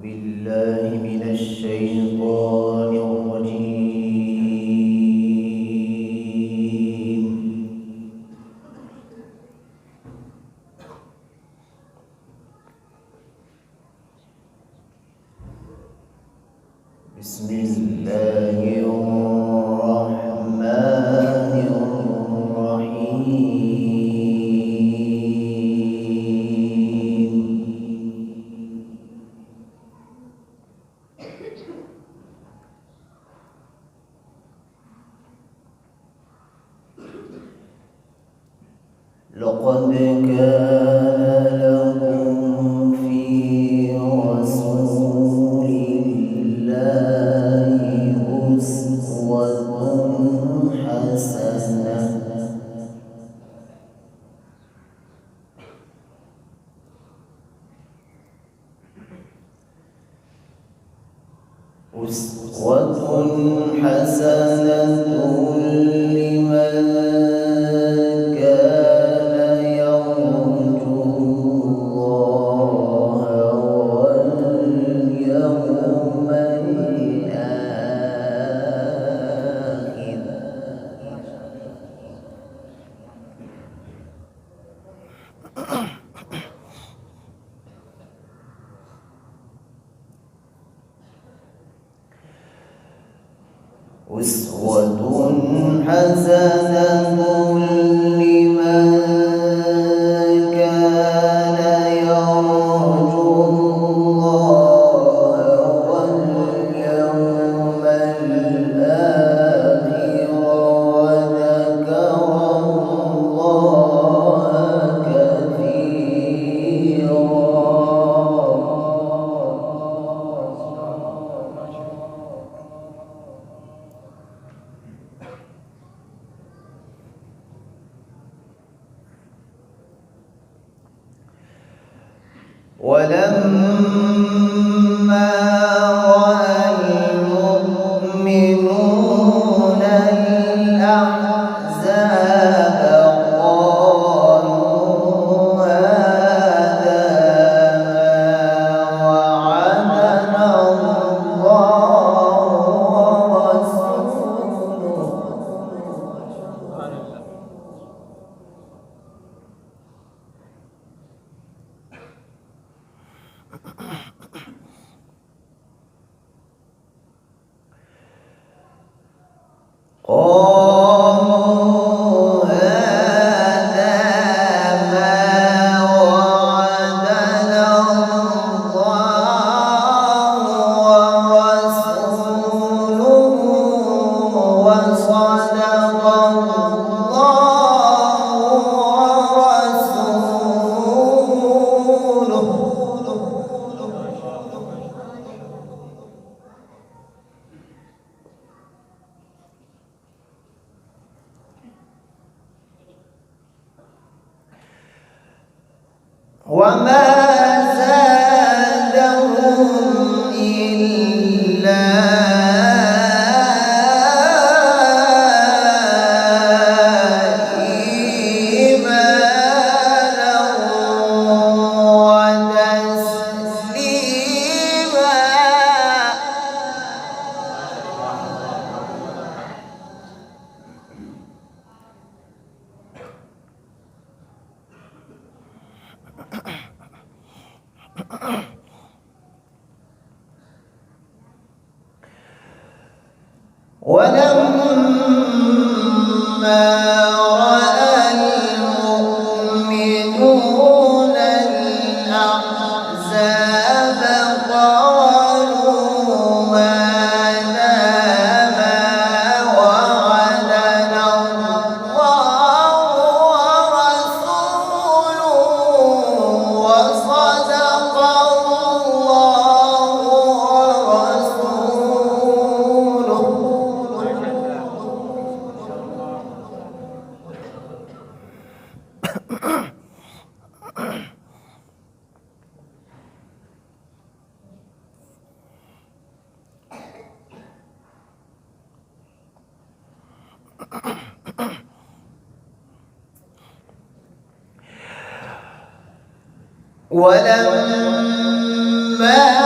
بالله من الشيطان الرجيم. بسم الله الرحمن الرحيم. لقد كان لكم في رسول الله أسوة حسنة لمن كان يرجو الله واليوم الآخر. أسوة حسنة لمن كان يرجو الله واليوم الآخر وذكر الله كثيرا. ولما رأى المؤمنون الأحزاب قالوا هذا ما وعدنا الله ورسوله. قالوا هذا ما وعدنا الله ورسوله وصدق الله ورسوله. وما زادهم إلا إيمانا وتسليما. ولما رأى المؤمنون الأحزاب قالوا هذا ما وعدنا الله ورسوله وصدق الله ورسوله. ولما